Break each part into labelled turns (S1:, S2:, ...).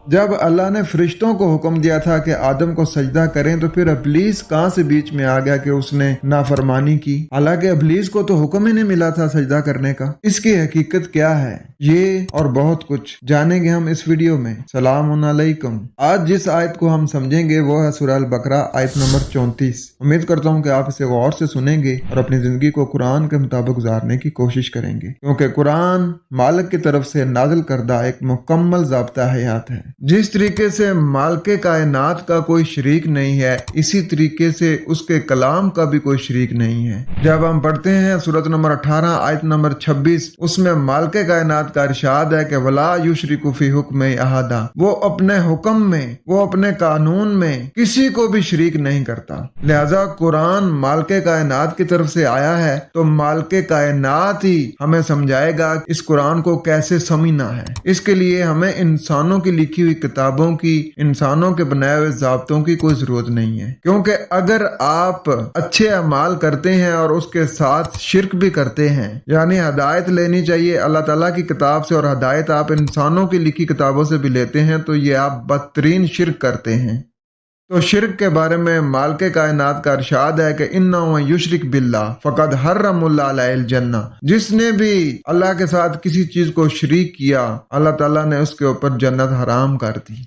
S1: जब अल्लाह ने फरिश्तों को हुक्म दिया था कि आदम को सजदा करें तो फिर इब्लीस कहां से बीच में आ गया कि उसने नाफरमानी की। हालांकि इब्लीस को तो हुक्म ही नहीं मिला था सजदा करने का। इसकी हकीकत क्या है, ये और बहुत कुछ जानेंगे हम इस वीडियो में। सलाम अलैकुम। आज जिस आयत को हम समझेंगे वो है सूरह अल बकरा आयत नंबर 34। उम्मीद करता हूँ कि आप इसे गौर से सुनेंगे और अपनी जिंदगी को कुरान के मुताबिक गुजारने की कोशिश करेंगे, क्योंकि कुरान मालिक की तरफ से नाजिल करदा एक मुकम्मल ज़ाब्ता हयात है। जिस तरीके से मालिक कायनात का कोई शरीक नहीं है, इसी तरीके से उसके कलाम का भी कोई शरीक नहीं है। जब हम पढ़ते हैं सूरत नंबर 18 आयत नंबर 26, उसमें मालिक कायनात का इरशाद है कि वला युशरिकु फी हुक्म अहादा, वो अपने हुक्म में, वो अपने कानून में किसी को भी शरीक नहीं करता। लिहाजा कुरान मालिक कायनात की तरफ से आया है तो मालिक कायनात ही हमें समझाएगा इस कुरान को कैसे समझना है। इसके लिए हमें इंसानों की लिखी हुई किताबों की, इंसानों के बनाए हुए ज़ाब्तों की कोई जरूरत नहीं है, क्योंकि अगर आप अच्छे अमाल करते हैं और उसके साथ शिर्क भी करते हैं, यानी हदायत लेनी चाहिए अल्लाह ताला की किताब से और हदायत आप इंसानों की लिखी किताबों से भी लेते हैं, तो ये आप बदतरीन शिर्क करते हैं। तो शिर्क के बारे में मालिक कायनात का इरशाद है कि इन्ना युशरिक बिल्लाह फक़द हर्रमुल्लाह अलैहिल जन्ना, जिसने भी अल्लाह के साथ किसी चीज को शरीक किया अल्लाह ताला ने उसके ऊपर जन्नत हराम कर दी।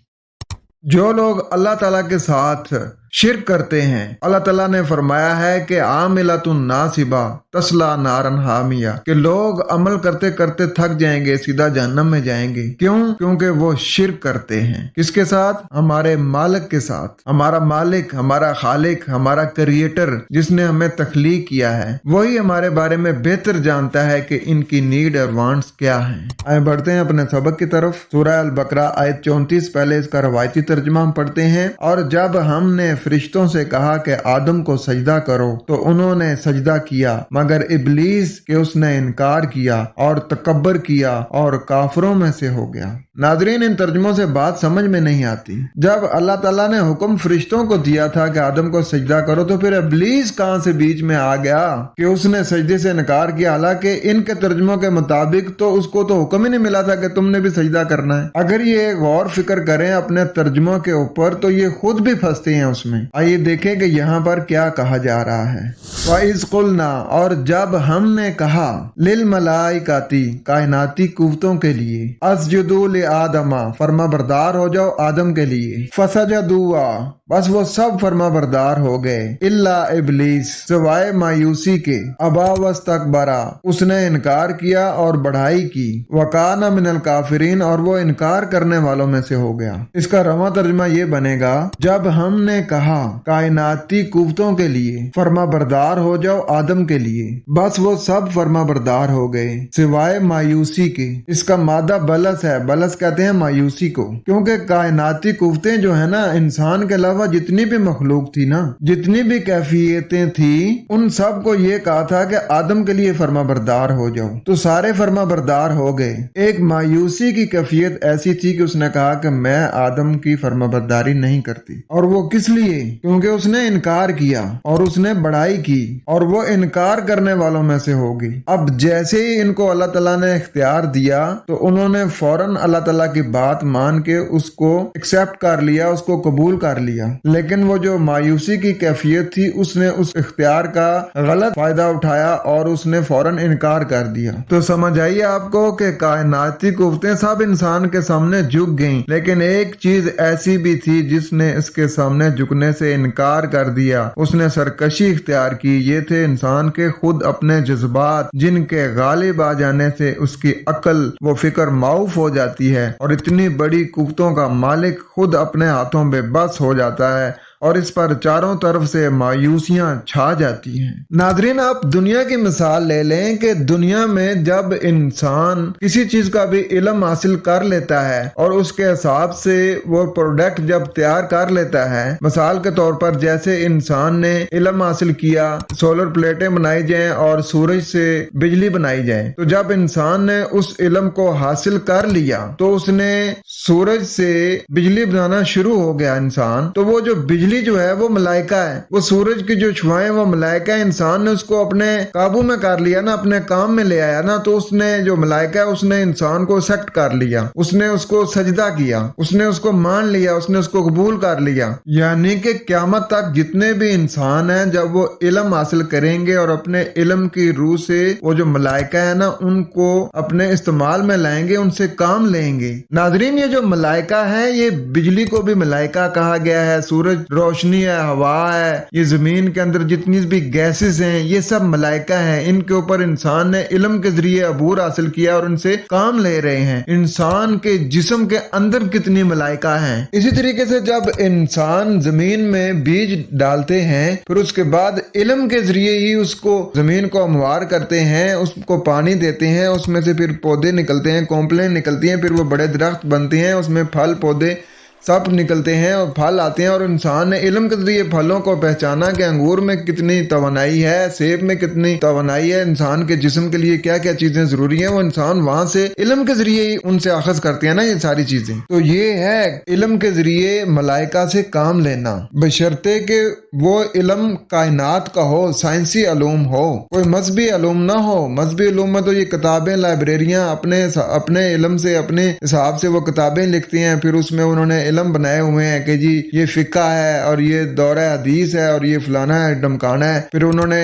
S1: जो लोग अल्लाह ताला के साथ शिर्क करते हैं, अल्लाह ताला ने फरमाया है कि आमिलतुन नासिबा तस्ला नारन हामिया, कि लोग अमल करते करते थक जाएंगे, सीधा जहन्नम में जाएंगे। क्यों? क्योंकि वो शिर्क करते हैं। किसके साथ? हमारे मालिक के साथ। हमारा मालिक, हमारा खालिक, हमारा क्रिएटर जिसने हमें तख्लीक किया है, वही हमारे बारे में बेहतर जानता है कि इनकी नीड और वांट्स क्या हैं। आए बढ़ते हैं अपने सबक की तरफ। सूरह अल बकरा आयत 34, पहले इसका रवायती तर्जुमा हम पढ़ते हैं। और जब हमने फरिश्तों से कहा कि आदम को सजदा करो तो उन्होंने सजदा किया, मगर इब्लीस के उसने इनकार किया और तकब्बर किया और काफिरों में से हो गया। नाज़रीन, इन तर्जुमों से बात समझ में नहीं आती। जब अल्लाह ताला ने हुक्म फरिश्तों को दिया था कि आदम को सजदा करो, तो फिर इब्लीस कहां से बीच में आ गया कि उसने सजदे से इनकार किया। हालांकि इनके तर्जुमों के मुताबिक तो उसको तो हुक्म ही नहीं मिला था कि तुमने भी सजदा करना है। अगर ये गौर फिक्र करें अपने तर्जुमों के ऊपर तो ये खुद भी फंसते हैं उसमें। आइए देखें कि यहाँ पर क्या कहा जा रहा है। वइज़ कुलना, और जब हमने कहा, लिल मलाइकाती, कायनाती कुव्वतों के लिए, अस्जुदू ले आदमा, फरमा बरदार हो जाओ आदम के लिए, फसजदुआ, बस वो सब फरमा बरदार हो गए, इल्ला इब्लीस, सिवाय मायूसी के, अबा वस्तकबरा, उसने इनकार किया और बढ़ाई की, वकाना मिनल काफिरीन, और वो इनकार करने वालों में से हो गया। इसका रवा तर्जुमा ये बनेगा, जब हमने कहा कायनाती कुव्वतों के लिए फरमा बरदार हो जाओ आदम के लिए, बस वो सब फरमा बरदार हो गए सिवाय मायूसी के। इसका मादा बलस है, बलस कहते हैं मायूसी को, क्योंकि कायनाती कुव्वतें जो है ना, इंसान के अलावा जितनी भी मखलूक थी ना, जितनी भी कैफियतें थी, उन सब को ये कहा था कि आदम के लिए फरमा बरदार हो जाओ, तो सारे फरमा बरदार हो गए। एक मायूसी की कैफियत ऐसी थी कि उसने कहा कि मैं आदम की फरमा बरदारी नहीं करती। और वो किस लिए? क्योंकि उसने इनकार किया और उसने बढ़ाई की और वो इनकार करने वालों में से होगी। अब जैसे ही इनको अल्लाह ताला ने इख्तियार दिया तो उन्होंने फौरन अल्लाह ताला की बात मान के उसको एक्सेप्ट कर लिया, उसको कबूल कर लिया। लेकिन वो जो मायूसी की कैफियत थी, उसने उस इख्तियार का गलत फायदा उठाया और उसने फौरन इनकार कर दिया। तो समझ आइए आपको कि कायनाती कुव्वतें सब इंसान के सामने झुक गईं, लेकिन एक चीज ऐसी भी थी जिसने इसके सामने झुकने से इनकार कर दिया, उसने सरकशी इख्तियार की। ये थे इंसान के खुद अपने जज्बात, जिनके गालिब आ जाने से उसकी अक्ल वो फिक्र माऊफ हो जाती है और इतनी बड़ी कुव्वतों का मालिक खुद अपने हाथों में बस हो जाता है और इस पर चारों तरफ से मायूसियां छा जाती हैं। नाज़रीन, आप दुनिया की मिसाल ले लें कि दुनिया में जब इंसान किसी चीज का भी इल्म हासिल कर लेता है और उसके हिसाब से वो प्रोडक्ट जब तैयार कर लेता है, मिसाल के तौर पर जैसे इंसान ने इल्म हासिल किया सोलर प्लेटें बनाई जाएं और सूरज से बिजली बनाई जाए, तो जब इंसान ने उस इल्म को हासिल कर लिया तो उसने सूरज से बिजली बनाना शुरू हो गया इंसान, तो वो जो बिजली बिजली जो है वो मलाइका है, वो सूरज की जो छुआएं वो मलाइका है। इंसान ने उसको अपने काबू में कर लिया ना, अपने काम में ले आया ना, तो उसने जो मलाइका है उसने इंसान को एक्सेप्ट कर लिया, उसने उसको सजदा किया, उसने उसको मान लिया, उसने उसको कबूल कर लिया। यानी कि क़यामत तक जितने भी इंसान हैं जब वो इल्म हासिल करेंगे और अपने इल्म की रूह से वो जो मलाइका है ना उनको अपने इस्तेमाल में लाएंगे, उनसे काम लेंगे। नाजरीन, ये जो मलाइका है ये बिजली को भी मलाइका कहा गया है, सूरज रोशनी है, हवा है, ये जमीन के अंदर जितनी भी गैसेस हैं ये सब मलाइका है। इनके ऊपर इंसान ने इल्म के जरिए अबूर हासिल किया और उनसे काम ले रहे हैं। इंसान के जिस्म के अंदर कितनी मलाइका हैं। इसी तरीके से जब इंसान जमीन में बीज डालते हैं फिर उसके बाद इल्म के जरिए ही उसको जमीन को हमवार करते हैं, उसको पानी देते हैं, उसमें से फिर पौधे निकलते हैं, कॉम्प्लेन निकलती हैं, फिर वो बड़े दरख्त बनते हैं, उसमें फल पौधे सब निकलते हैं और फल आते हैं। और इंसान ने इल्म के जरिए फलों को पहचाना कि अंगूर में कितनी तवानाई है, सेब में कितनी तवानाई है, इंसान के जिस्म के लिए क्या क्या चीजें जरूरी हैं, वो इंसान वहां से इल्म के जरिए ही उनसे अखज करते हैं ना ये सारी चीजें। तो ये है इल्म के जरिए मलाइका से काम लेना, बशर्ते के वो इल्म कायनात का हो, साइंसी अलूम हो, कोई मजहबी अलूम ना हो। मजहबी अलूम में तो ये किताबें, लाइब्रेरियां अपने इल्म से, अपने हिसाब से वो किताबें लिखती हैं, फिर उसमें उन्होंने इल्म बनाए हुए हैं कि जी ये फिक्का है और ये दौरा हदीस है और ये फलाना है डमकाना है। फिर उन्होंने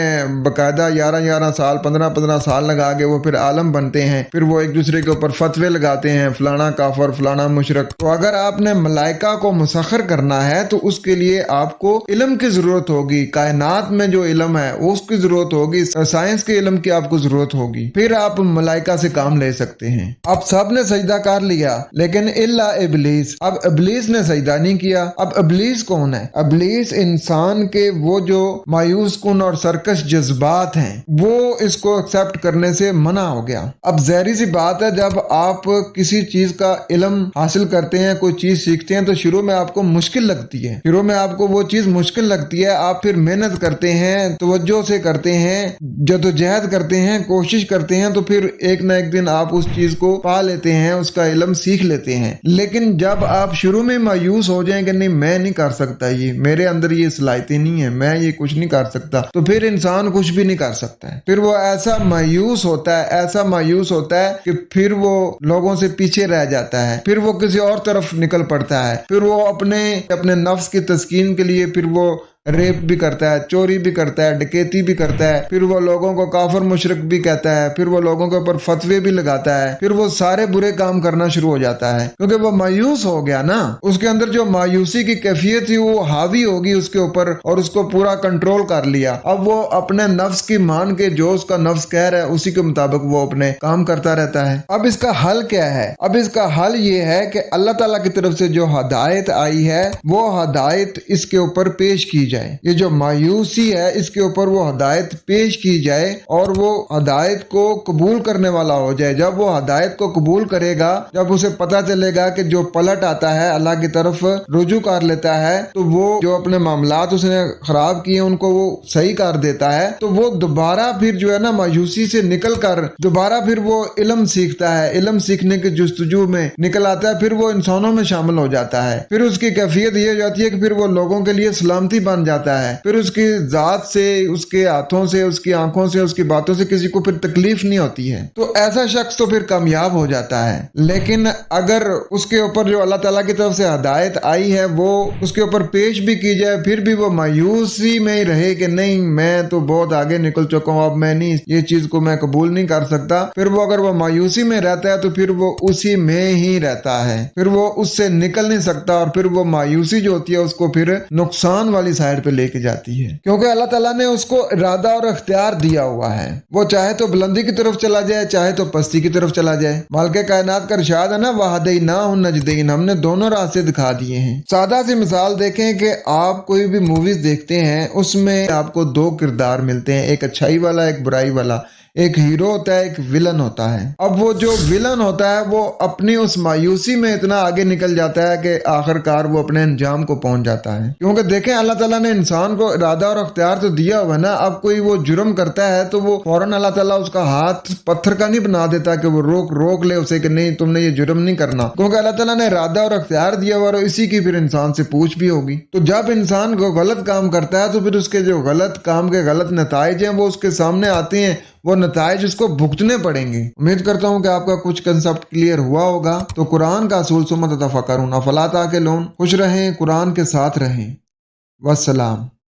S1: बकायदा 11-11 साल 15-15 साल लगा के वो फिर आलम बनते हैं, फिर वो एक दूसरे के ऊपर फतवे लगाते हैं, फलाना काफर फलाना मुशरक। तो अगर आपने मलाइका को मुसखर करना है तो उसके लिए आपको इल्म की जरूरत होगी, कायनात में जो इल्म है उसकी जरूरत होगी, साइंस के इल्म की आपको जरूरत होगी, फिर आप मलाइका से काम ले सकते हैं। अब सब ने सजदा कर लिया लेकिन इल्ला इबलीस। अब इबलीस ने सजदा नहीं किया। अब इबलीस कौन है? इबलीस इंसान के वो जो मायूस कुन और सरकश जज्बात हैं वो इसको एक्सेप्ट करने से मना हो गया। अब ज़ाहिर सी बात है जब आप किसी चीज का इल्म हासिल करते हैं, कोई चीज सीखते हैं तो शुरू में आपको मुश्किल लगती है, शुरू में आपको वो चीज मुश्किल लगती है, आप फिर मेहनत करते हैं, तवज्जो से करते हैं, जदोजहद करते हैं, कोशिश करते हैं, तो फिर एक ना एक दिन आप उस चीज को पा लेते हैं, उसका इल्म सीख लेते हैं। लेकिन जब आप शुरू में मायूस हो जाए कि नहीं मैं नहीं कर सकता, ये मेरे अंदर ये सलाहियतें नहीं है, मैं ये कुछ नहीं कर सकता, तो फिर इंसान कुछ भी नहीं कर सकता है। फिर वो ऐसा मायूस होता है, ऐसा मायूस होता है कि फिर वो लोगों से पीछे रह जाता है, फिर वो किसी और तरफ निकल पड़ता है, फिर वो अपने नफ्स की तस्कीन के लिए फिर वो रेप भी करता है, चोरी भी करता है, डकैती भी करता है, फिर वो लोगों को काफिर मुशरिक भी कहता है, फिर वो लोगों के ऊपर फतवे भी लगाता है, फिर वो सारे बुरे काम करना शुरू हो जाता है क्योंकि वो मायूस हो गया ना। उसके अंदर जो मायूसी की कैफियत थी वो हावी होगी उसके ऊपर और उसको पूरा कंट्रोल कर लिया। अब वो अपने नफ्स की मान के जो उसका नफ्स कह रहा है उसी के मुताबिक वो अपने काम करता रहता है। अब इसका हल क्या है? अब इसका हल ये है कि अल्लाह ताला की तरफ से जो हदायत आई है वो हदायत इसके ऊपर पेश की जाए। ये जो मायूसी है इसके ऊपर वो हदायत पेश की जाए और वो हदायत को कबूल करने वाला हो जाए। जब वो हदायत को कबूल करेगा, जब उसे पता चलेगा कि जो पलट आता है अल्लाह की तरफ रुजू कर लेता है, तो वो जो अपने मामलात उसने खराब किए उनको वो सही कर देता है, तो वो दोबारा फिर जो है ना मायूसी से निकल कर दोबारा फिर वो इल्म सीखता है, इल्म सीखने के जुस्तजू में निकल आता है, फिर वो इंसानों में शामिल हो जाता है। फिर उसकी कैफियत ये हो जाती है कि फिर वो लोगों के लिए सलामती बन जाता है, फिर उसकी जात से, उसके हाथों से, उसकी आंखों से, उसकी बातों से किसी को फिर तकलीफ नहीं होती है। तो ऐसा शख्स तो फिर कामयाब हो जाता है। लेकिन अगर उसके ऊपर जो अल्लाह ताला की तरफ से हदायत आई है वो उसके ऊपर पेश भी की जाए, फिर भी वो मायूसी में ही रहे कि नहीं मैं तो बहुत आगे निकल चुका हूँ, अब मैं नहीं, ये चीज को मैं कबूल नहीं कर सकता, फिर वो अगर वो मायूसी में रहता है तो फिर वो उसी में ही रहता है, फिर वो उससे निकल नहीं सकता और फिर वो मायूसी जो होती है उसको फिर नुकसान वाली साइड पे लेके जाती है। क्योंकि अल्लाह ताला ने उसको इरादा और इख्तियार दिया हुआ है, वो चाहे तो बुलंदी की तरफ चला जाए चाहे तो पस्ती की तरफ चला जाए। मालिक कायनात का इरशाद है ना, वहदैनाहु नजदैन, हमने दोनों रास्ते दिखा दिए हैं। सादा सी मिसाल देखें कि आप कोई भी मूवीज देखते हैं उसमें आपको दो किरदार मिलते हैं, एक अच्छाई वाला एक बुराई वाला। ایک ہیرو ہوتا ہے، ایک ویلن ہوتا ہے۔ اب وہ جو ویلن ہوتا ہے وہ اپنی اس مایوسی میں اتنا آگے نکل جاتا ہے کہ آخر کار وہ اپنے انجام کو پہنچ جاتا ہے، کیونکہ دیکھیں اللہ تعالیٰ نے انسان کو ارادہ اور اختیار تو دیا ہوا نا۔ اب کوئی وہ جرم کرتا ہے تو وہ فوراً اللہ تعالیٰ اس کا ہاتھ پتھر کا نہیں بنا دیتا کہ وہ روک لے اسے کہ نہیں تم نے یہ جرم نہیں کرنا، کیونکہ اللہ تعالیٰ نے ارادہ اور اختیار دیا ہوا اور اسی کی پھر انسان سے پوچھ بھی ہوگی۔ تو جب انسان کو غلط کام کرتا ہے تو پھر اس کے جو غلط کام کے غلط نتائج ہیں وہ اس کے سامنے آتے ہیں، وہ نتائج اس کو بھگتنے پڑیں گے۔ امید کرتا ہوں کہ آپ کا کچھ کنسپٹ کلیئر ہوا ہوگا۔ تو قرآن کا اصول ثم تفکرون افلا تعقلون۔ خوش رہیں، قرآن کے ساتھ رہیں۔ والسلام۔